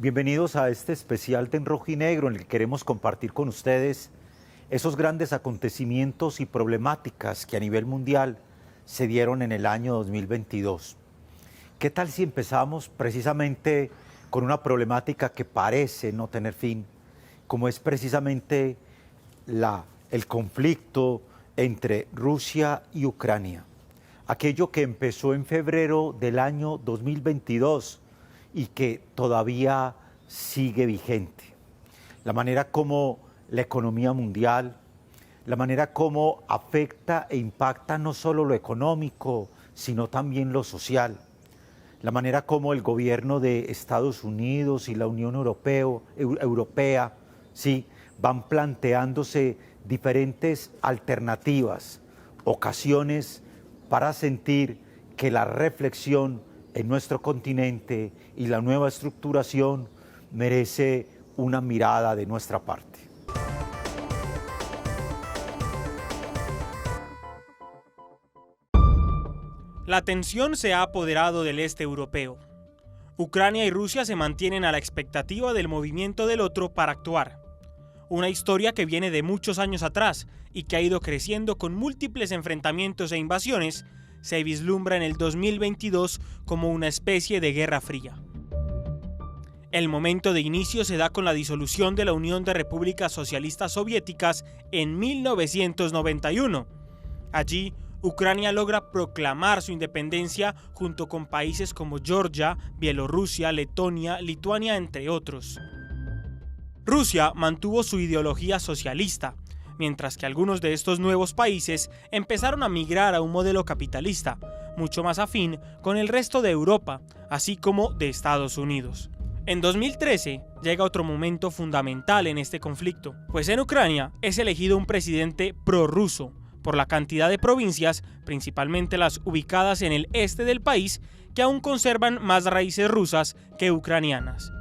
Bienvenidos a este especial de En Rojo y Negro en el que queremos compartir con ustedes esos grandes acontecimientos y problemáticas que a nivel mundial se dieron en el año 2022. ¿Qué tal si empezamos precisamente con una problemática que parece no tener fin, como es precisamente el conflicto entre Rusia y Ucrania? Aquello que empezó en febrero del año 2022 y que todavía sigue vigente. La manera como la economía mundial, la manera como afecta e impacta no solo lo económico, sino también lo social. La manera como el gobierno de Estados Unidos y la Unión Europea sí, van planteándose diferentes alternativas, ocasiones para sentir que la reflexión en nuestro continente y la nueva estructuración merece una mirada de nuestra parte. La tensión se ha apoderado del este europeo. Ucrania y Rusia se mantienen a la expectativa del movimiento del otro para actuar. Una historia que viene de muchos años atrás y que ha ido creciendo con múltiples enfrentamientos e invasiones, se vislumbra en el 2022 como una especie de guerra fría. El momento de inicio se da con la disolución de la Unión de Repúblicas Socialistas Soviéticas en 1991. Allí, Ucrania logra proclamar su independencia junto con países como Georgia, Bielorrusia, Letonia, Lituania, entre otros. Rusia mantuvo su ideología socialista, mientras que algunos de estos nuevos países empezaron a migrar a un modelo capitalista, mucho más afín con el resto de Europa, así como de Estados Unidos. En 2013 llega otro momento fundamental en este conflicto, pues en Ucrania es elegido un presidente prorruso, por la cantidad de provincias, principalmente las ubicadas en el este del país, que aún conservan más raíces rusas que ucranianas.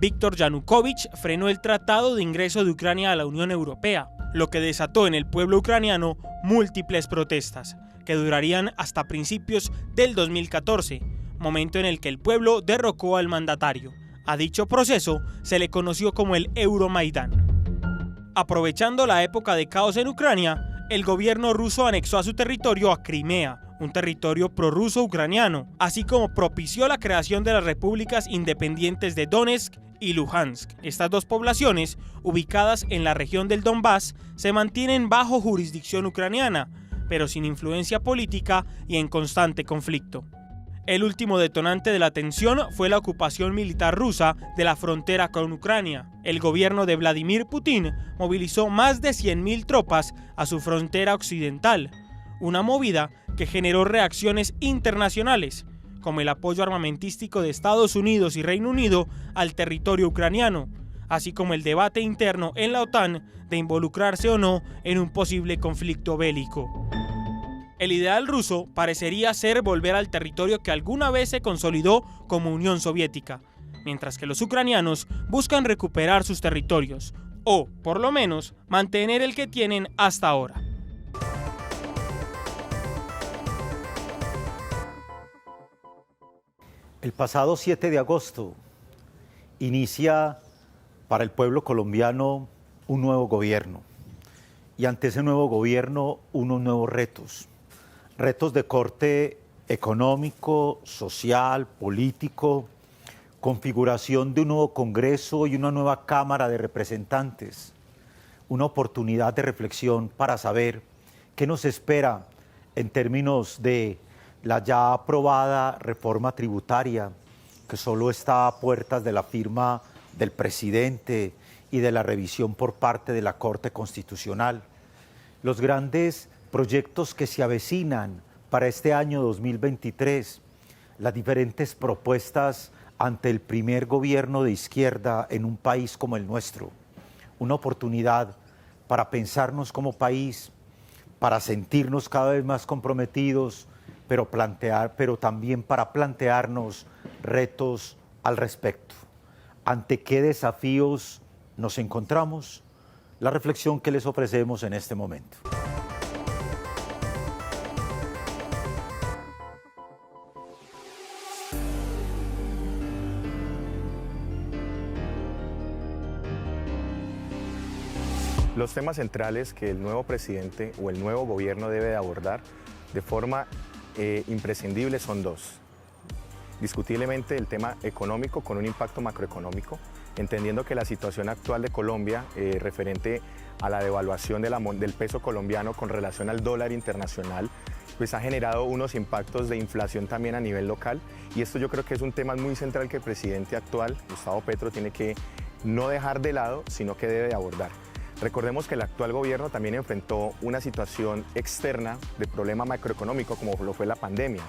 Víktor Yanukovych frenó el tratado de ingreso de Ucrania a la Unión Europea, lo que desató en el pueblo ucraniano múltiples protestas, que durarían hasta principios del 2014, momento en el que el pueblo derrocó al mandatario. A dicho proceso se le conoció como el Euromaidán. Aprovechando la época de caos en Ucrania, el gobierno ruso anexó a su territorio a Crimea, un territorio prorruso ucraniano, así como propició la creación de las repúblicas independientes de Donetsk y Luhansk. Estas dos poblaciones, ubicadas en la región del Donbass, se mantienen bajo jurisdicción ucraniana, pero sin influencia política y en constante conflicto. El último detonante de la tensión fue la ocupación militar rusa de la frontera con Ucrania. El gobierno de Vladimir Putin movilizó más de 100.000 tropas a su frontera occidental, una movida que generó reacciones internacionales, como el apoyo armamentístico de Estados Unidos y Reino Unido al territorio ucraniano, así como el debate interno en la OTAN de involucrarse o no en un posible conflicto bélico. El ideal ruso parecería ser volver al territorio que alguna vez se consolidó como Unión Soviética, mientras que los ucranianos buscan recuperar sus territorios, o, por lo menos, mantener el que tienen hasta ahora. El pasado 7 de agosto inicia para el pueblo colombiano un nuevo gobierno, y ante ese nuevo gobierno unos nuevos retos. Retos de corte económico, social, político, configuración de un nuevo Congreso y una nueva Cámara de Representantes, una oportunidad de reflexión para saber qué nos espera en términos de la ya aprobada reforma tributaria, que solo está a puertas de la firma del presidente y de la revisión por parte de la Corte Constitucional. Los grandes proyectos que se avecinan para este año 2023, las diferentes propuestas ante el primer gobierno de izquierda en un país como el nuestro, una oportunidad para pensarnos como país, para sentirnos cada vez más comprometidos, pero también para plantearnos retos al respecto. ¿Ante qué desafíos nos encontramos? La reflexión que les ofrecemos en este momento. Los temas centrales que el nuevo presidente o el nuevo gobierno debe de abordar de forma imprescindible son dos. Discutiblemente el tema económico con un impacto macroeconómico, entendiendo que la situación actual de Colombia referente a la devaluación del peso colombiano con relación al dólar internacional, pues ha generado unos impactos de inflación también a nivel local, y esto yo creo que es un tema muy central que el presidente actual, Gustavo Petro, tiene que no dejar de lado, sino que debe de abordar. Recordemos que el actual gobierno también enfrentó una situación externa de problema macroeconómico como lo fue la pandemia,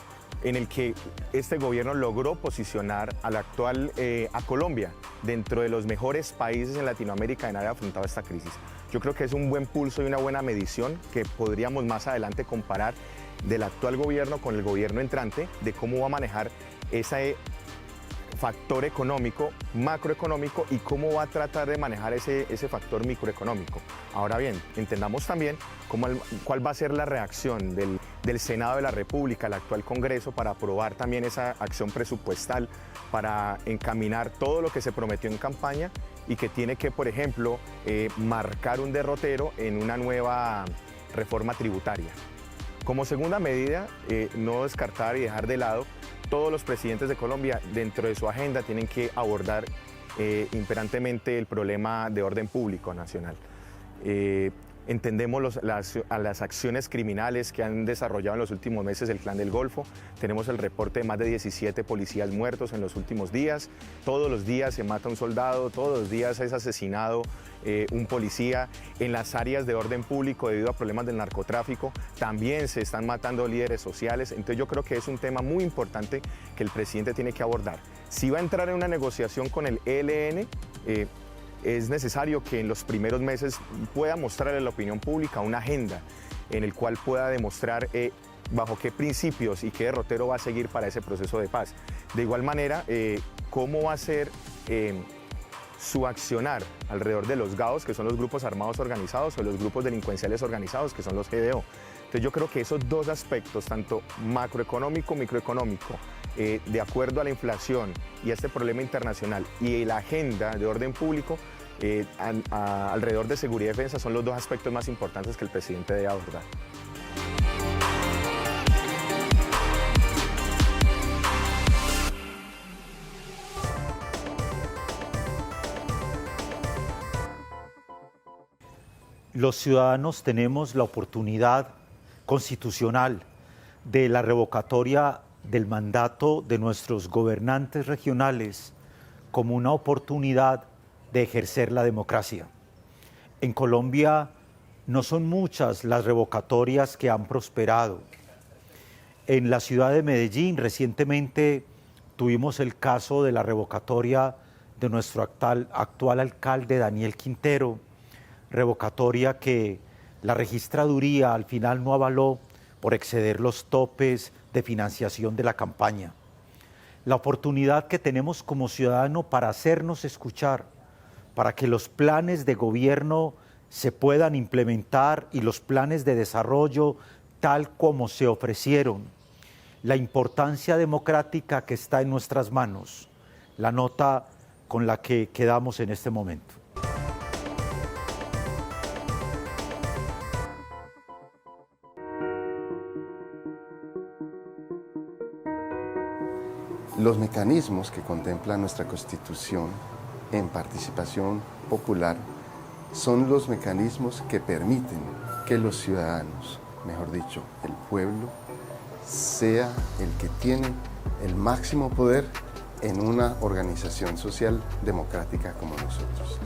en el que este gobierno logró posicionar a Colombia dentro de los mejores países en Latinoamérica en haber afrontado esta crisis. Yo creo que es un buen pulso y una buena medición que podríamos más adelante comparar del actual gobierno con el gobierno entrante, de cómo va a manejar ese factor económico, macroeconómico, y cómo va a tratar de manejar ese factor microeconómico. Ahora bien, entendamos también cuál va a ser la reacción del Senado de la República, el actual Congreso, para aprobar también esa acción presupuestal, para encaminar todo lo que se prometió en campaña y que tiene que, por ejemplo, marcar un derrotero en una nueva reforma tributaria. Como segunda medida, no descartar y dejar de lado, todos los presidentes de Colombia dentro de su agenda tienen que abordar imperantemente el problema de orden público nacional. Entendemos las acciones criminales que han desarrollado en los últimos meses el Clan del Golfo. Tenemos el reporte de más de 17 policías muertos en los últimos días. Todos los días se mata un soldado, todos los días es asesinado un policía. En las áreas de orden público, debido a problemas del narcotráfico, también se están matando líderes sociales. Entonces yo creo que es un tema muy importante que el presidente tiene que abordar. Si va a entrar en una negociación con el ELN, es necesario que en los primeros meses pueda mostrarle a la opinión pública una agenda en el cual pueda demostrar bajo qué principios y qué derrotero va a seguir para ese proceso de paz. De igual manera, cómo va a ser su accionar alrededor de los GAOs, que son los grupos armados organizados, o los grupos delincuenciales organizados, que son los GDO. Entonces yo creo que esos dos aspectos, tanto macroeconómico, microeconómico, de acuerdo a la inflación y a este problema internacional, y la agenda de orden público alrededor de seguridad y defensa, son los dos aspectos más importantes que el presidente debe abordar. Los ciudadanos tenemos la oportunidad constitucional de la revocatoria del mandato de nuestros gobernantes regionales como una oportunidad de ejercer la democracia. En Colombia no son muchas las revocatorias que han prosperado. En la ciudad de Medellín recientemente tuvimos el caso de la revocatoria de nuestro actual alcalde Daniel Quintero, revocatoria que la registraduría al final no avaló por exceder los topes de financiación de la campaña. La oportunidad que tenemos como ciudadano para hacernos escuchar, para que los planes de gobierno se puedan implementar y los planes de desarrollo tal como se ofrecieron. La importancia democrática que está en nuestras manos, la nota con la que quedamos en este momento. Los mecanismos que contempla nuestra Constitución en participación popular son los mecanismos que permiten que los ciudadanos, mejor dicho, el pueblo, sea el que tiene el máximo poder en una organización social democrática como nosotros.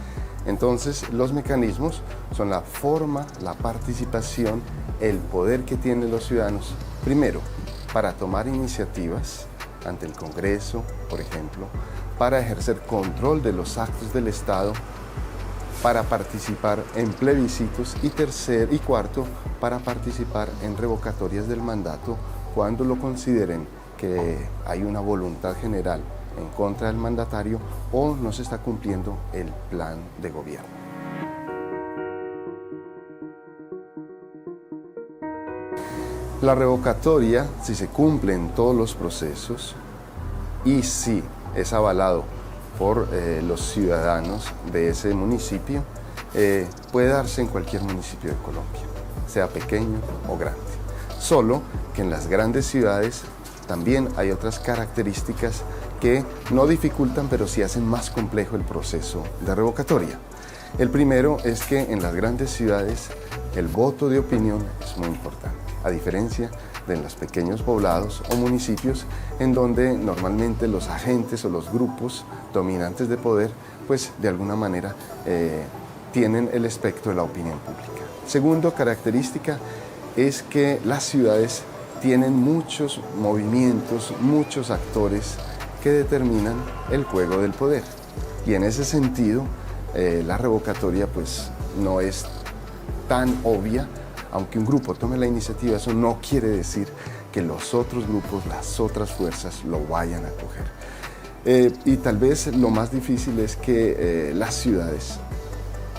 Entonces, los mecanismos son la forma, la participación, el poder que tienen los ciudadanos, primero, para tomar iniciativas ante el Congreso, por ejemplo, para ejercer control de los actos del Estado, para participar en plebiscitos y cuarto, para participar en revocatorias del mandato cuando lo consideren que hay una voluntad general en contra del mandatario o no se está cumpliendo el plan de gobierno. La revocatoria, si se cumplen todos los procesos y si es avalado por los ciudadanos de ese municipio, puede darse en cualquier municipio de Colombia, sea pequeño o grande. Solo que en las grandes ciudades también hay otras características que no dificultan, pero sí hacen más complejo el proceso de revocatoria. El primero es que en las grandes ciudades el voto de opinión es muy importante, a diferencia de en los pequeños poblados o municipios en donde normalmente los agentes o los grupos dominantes de poder pues de alguna manera tienen el espectro de la opinión pública. Segundo característica es que las ciudades tienen muchos movimientos, muchos actores que determinan el juego del poder. Y en ese sentido, la revocatoria pues no es tan obvia. Aunque un grupo tome la iniciativa, eso no quiere decir que los otros grupos, las otras fuerzas lo vayan a coger. Y tal vez lo más difícil es que las ciudades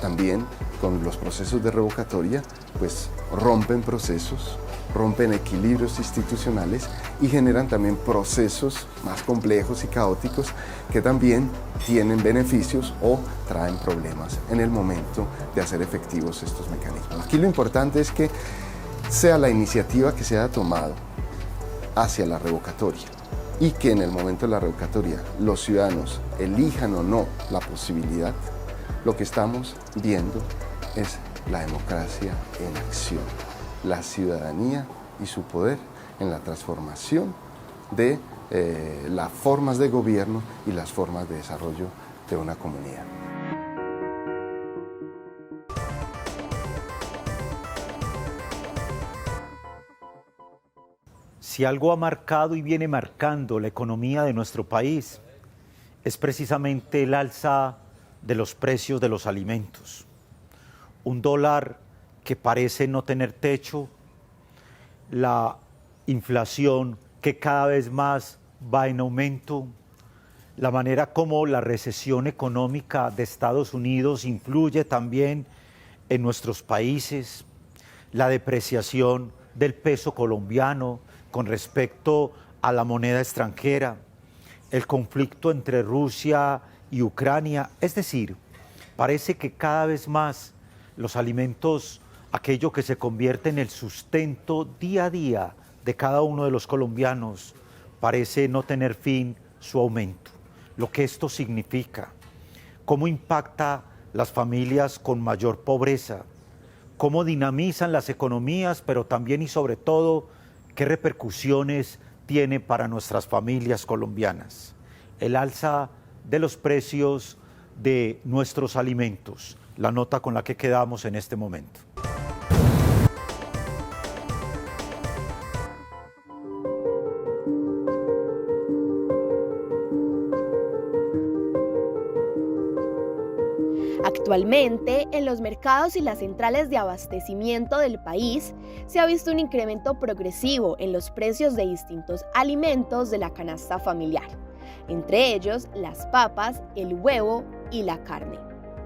también con los procesos de revocatoria pues rompen procesos, rompen equilibrios institucionales y generan también procesos más complejos y caóticos que también tienen beneficios o traen problemas en el momento de hacer efectivos estos mecanismos. Aquí lo importante es que sea la iniciativa que se haya tomado hacia la revocatoria y que en el momento de la revocatoria los ciudadanos elijan o no la posibilidad, lo que estamos viendo es la democracia en acción, la ciudadanía y su poder en la transformación de las formas de gobierno y las formas de desarrollo de una comunidad. Si algo ha marcado y viene marcando la economía de nuestro país, es precisamente el alza de los precios de los alimentos. Un dólar que parece no tener techo, la inflación que cada vez más va en aumento, la manera como la recesión económica de Estados Unidos influye también en nuestros países, la depreciación del peso colombiano con respecto a la moneda extranjera, el conflicto entre Rusia y Ucrania, es decir, parece que cada vez más los alimentos, aquello que se convierte en el sustento día a día de cada uno de los colombianos, parece no tener fin su aumento. Lo que esto significa, cómo impacta las familias con mayor pobreza, cómo dinamizan las economías, pero también y sobre todo, qué repercusiones tiene para nuestras familias colombianas. El alza de los precios de nuestros alimentos, la nota con la que quedamos en este momento. Actualmente, en los mercados y las centrales de abastecimiento del país, se ha visto un incremento progresivo en los precios de distintos alimentos de la canasta familiar, entre ellos las papas, el huevo y la carne.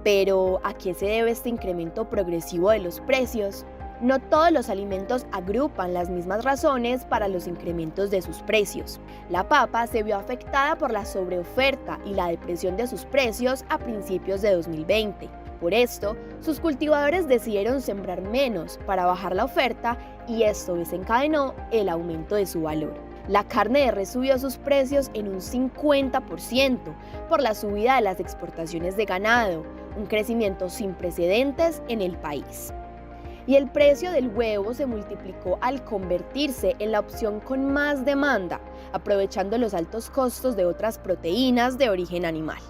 Pero, ¿a qué se debe este incremento progresivo de los precios? No todos los alimentos agrupan las mismas razones para los incrementos de sus precios. La papa se vio afectada por la sobreoferta y la depresión de sus precios a principios de 2020. Por esto, sus cultivadores decidieron sembrar menos para bajar la oferta y esto desencadenó el aumento de su valor. La carne de res subió sus precios en un 50% por la subida de las exportaciones de ganado, un crecimiento sin precedentes en el país. Y el precio del huevo se multiplicó al convertirse en la opción con más demanda, aprovechando los altos costos de otras proteínas de origen animal.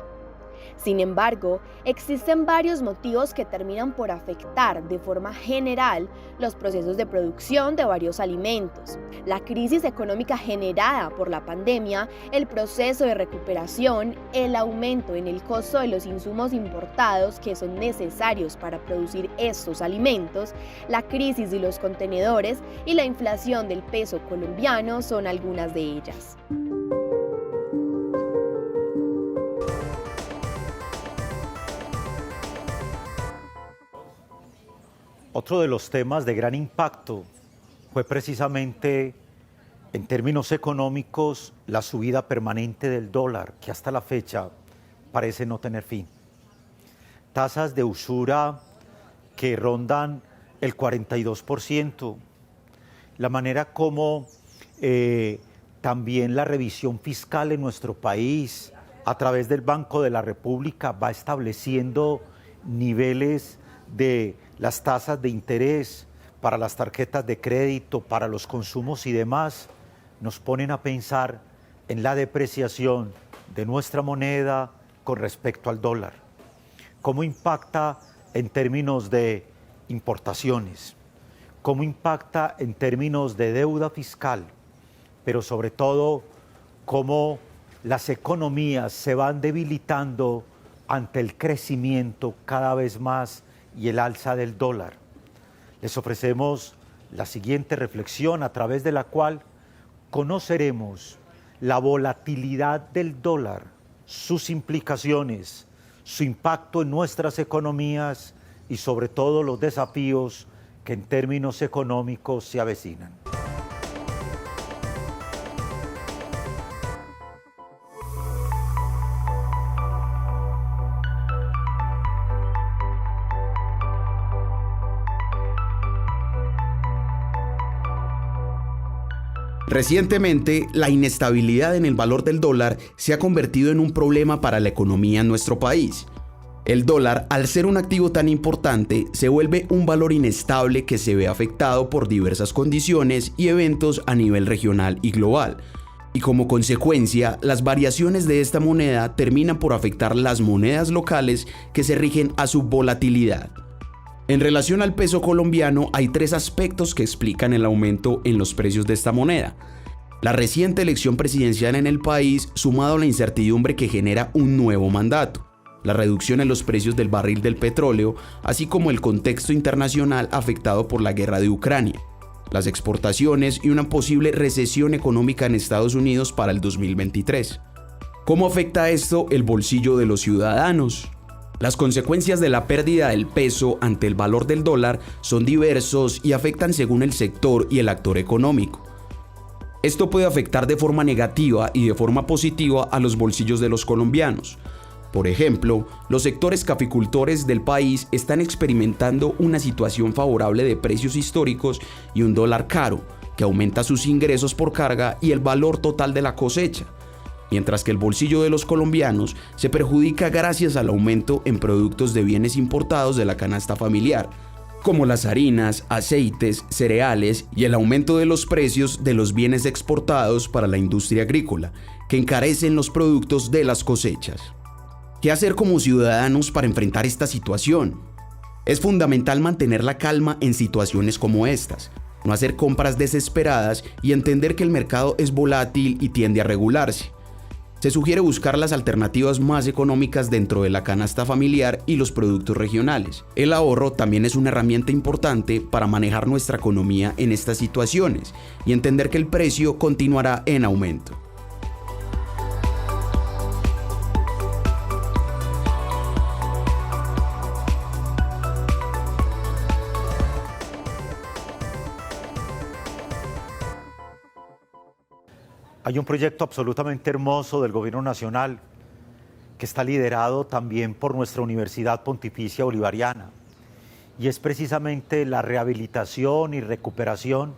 Sin embargo, existen varios motivos que terminan por afectar de forma general los procesos de producción de varios alimentos. La crisis económica generada por la pandemia, el proceso de recuperación, el aumento en el costo de los insumos importados que son necesarios para producir estos alimentos, la crisis de los contenedores y la inflación del peso colombiano son algunas de ellas. Otro de los temas de gran impacto fue precisamente, en términos económicos, la subida permanente del dólar, que hasta la fecha parece no tener fin. tasas de usura que rondan el 42%, la manera como también la revisión fiscal en nuestro país a través del Banco de la República va estableciendo niveles de las tasas de interés para las tarjetas de crédito, para los consumos y demás, nos ponen a pensar en la depreciación de nuestra moneda con respecto al dólar. ¿Cómo impacta en términos de importaciones? ¿Cómo impacta en términos de deuda fiscal? Pero sobre todo, cómo las economías se van debilitando ante el crecimiento cada vez más y el alza del dólar. Les ofrecemos la siguiente reflexión a través de la cual conoceremos la volatilidad del dólar, sus implicaciones, su impacto en nuestras economías y sobre todo los desafíos que en términos económicos se avecinan. Recientemente, la inestabilidad en el valor del dólar se ha convertido en un problema para la economía en nuestro país. El dólar, al ser un activo tan importante, se vuelve un valor inestable que se ve afectado por diversas condiciones y eventos a nivel regional y global. Y como consecuencia, las variaciones de esta moneda terminan por afectar las monedas locales que se rigen a su volatilidad. En relación al peso colombiano, hay tres aspectos que explican el aumento en los precios de esta moneda. La reciente elección presidencial en el país, sumado a la incertidumbre que genera un nuevo mandato, la reducción en los precios del barril del petróleo, así como el contexto internacional afectado por la guerra de Ucrania, las exportaciones y una posible recesión económica en Estados Unidos para el 2023. ¿Cómo afecta esto el bolsillo de los ciudadanos? Las consecuencias de la pérdida del peso ante el valor del dólar son diversos y afectan según el sector y el actor económico. Esto puede afectar de forma negativa y de forma positiva a los bolsillos de los colombianos. Por ejemplo, los sectores caficultores del país están experimentando una situación favorable de precios históricos y un dólar caro, que aumenta sus ingresos por carga y el valor total de la cosecha, mientras que el bolsillo de los colombianos se perjudica gracias al aumento en productos de bienes importados de la canasta familiar, como las harinas, aceites, cereales y el aumento de los precios de los bienes exportados para la industria agrícola, que encarecen los productos de las cosechas. ¿Qué hacer como ciudadanos para enfrentar esta situación? Es fundamental mantener la calma en situaciones como estas, no hacer compras desesperadas y entender que el mercado es volátil y tiende a regularse. Se sugiere buscar las alternativas más económicas dentro de la canasta familiar y los productos regionales. El ahorro también es una herramienta importante para manejar nuestra economía en estas situaciones y entender que el precio continuará en aumento. Hay un proyecto absolutamente hermoso del Gobierno Nacional que está liderado también por nuestra Universidad Pontificia Bolivariana y es precisamente la rehabilitación y recuperación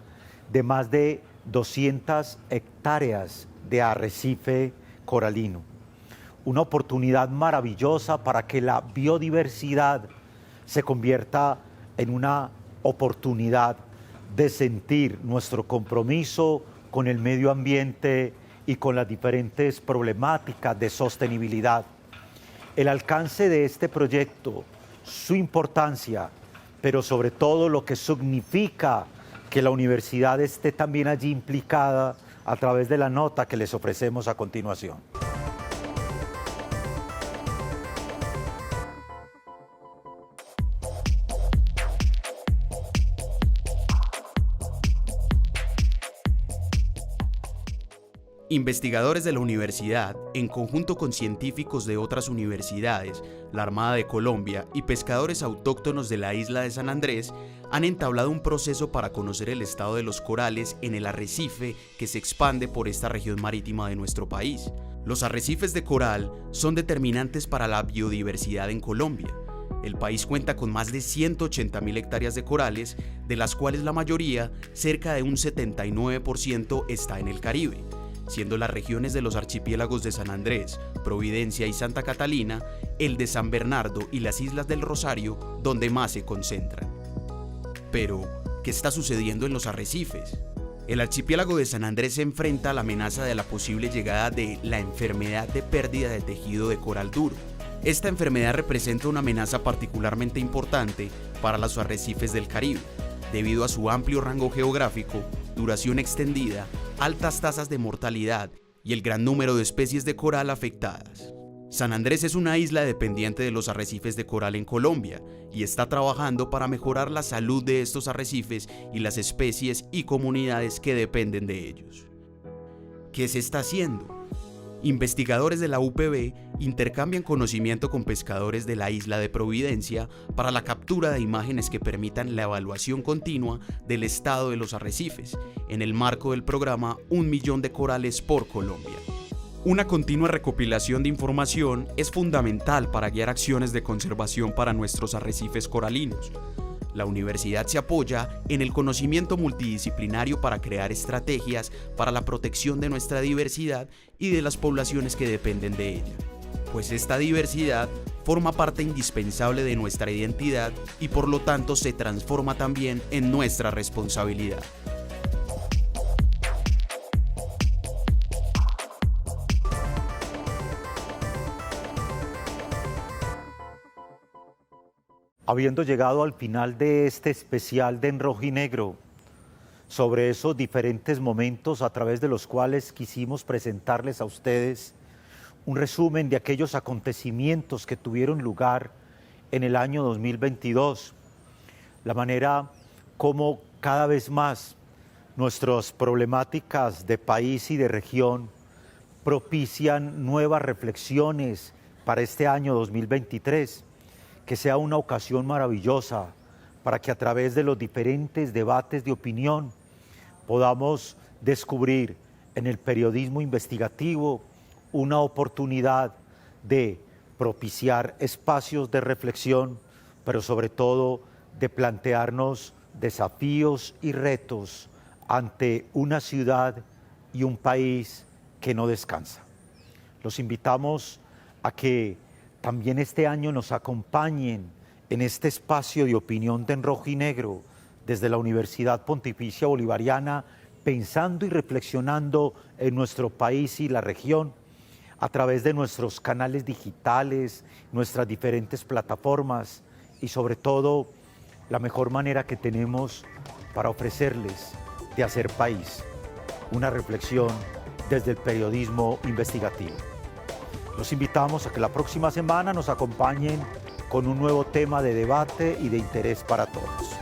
de más de 200 hectáreas de arrecife coralino. Una oportunidad maravillosa para que la biodiversidad se convierta en una oportunidad de sentir nuestro compromiso con el medio ambiente y con las diferentes problemáticas de sostenibilidad. El alcance de este proyecto, su importancia, pero sobre todo lo que significa que la universidad esté también allí implicada a través de la nota que les ofrecemos a continuación. Investigadores de la universidad, en conjunto con científicos de otras universidades, la Armada de Colombia y pescadores autóctonos de la isla de San Andrés, han entablado un proceso para conocer el estado de los corales en el arrecife que se expande por esta región marítima de nuestro país. Los arrecifes de coral son determinantes para la biodiversidad en Colombia. El país cuenta con más de 180.000 hectáreas de corales, de las cuales la mayoría, cerca de un 79%, está en el Caribe, siendo las regiones de los archipiélagos de San Andrés, Providencia y Santa Catalina, el de San Bernardo y las Islas del Rosario donde más se concentran. Pero, ¿qué está sucediendo en los arrecifes? El archipiélago de San Andrés se enfrenta a la amenaza de la posible llegada de la enfermedad de pérdida de tejido de coral duro. Esta enfermedad representa una amenaza particularmente importante para los arrecifes del Caribe, debido a su amplio rango geográfico, duración extendida, altas tasas de mortalidad y el gran número de especies de coral afectadas. San Andrés es una isla dependiente de los arrecifes de coral en Colombia y está trabajando para mejorar la salud de estos arrecifes y las especies y comunidades que dependen de ellos. ¿Qué se está haciendo? Investigadores de la UPB intercambian conocimiento con pescadores de la isla de Providencia para la captura de imágenes que permitan la evaluación continua del estado de los arrecifes, en el marco del programa 1 millón de corales por Colombia. Una continua recopilación de información es fundamental para guiar acciones de conservación para nuestros arrecifes coralinos. La universidad se apoya en el conocimiento multidisciplinario para crear estrategias para la protección de nuestra diversidad y de las poblaciones que dependen de ella, pues esta diversidad forma parte indispensable de nuestra identidad y por lo tanto se transforma también en nuestra responsabilidad. Habiendo llegado al final de este especial de En Rojo y Negro, sobre esos diferentes momentos a través de los cuales quisimos presentarles a ustedes un resumen de aquellos acontecimientos que tuvieron lugar en el año 2022, la manera como cada vez más nuestras problemáticas de país y de región propician nuevas reflexiones para este año 2023, que sea una ocasión maravillosa para que a través de los diferentes debates de opinión podamos descubrir en el periodismo investigativo una oportunidad de propiciar espacios de reflexión, pero sobre todo de plantearnos desafíos y retos ante una ciudad y un país que no descansa. Los invitamos a que también este año nos acompañen en este espacio de opinión de En Rojo y Negro desde la Universidad Pontificia Bolivariana, pensando y reflexionando en nuestro país y la región a través de nuestros canales digitales, nuestras diferentes plataformas y sobre todo la mejor manera que tenemos para ofrecerles de hacer país, una reflexión desde el periodismo investigativo. Los invitamos a que la próxima semana nos acompañen con un nuevo tema de debate y de interés para todos.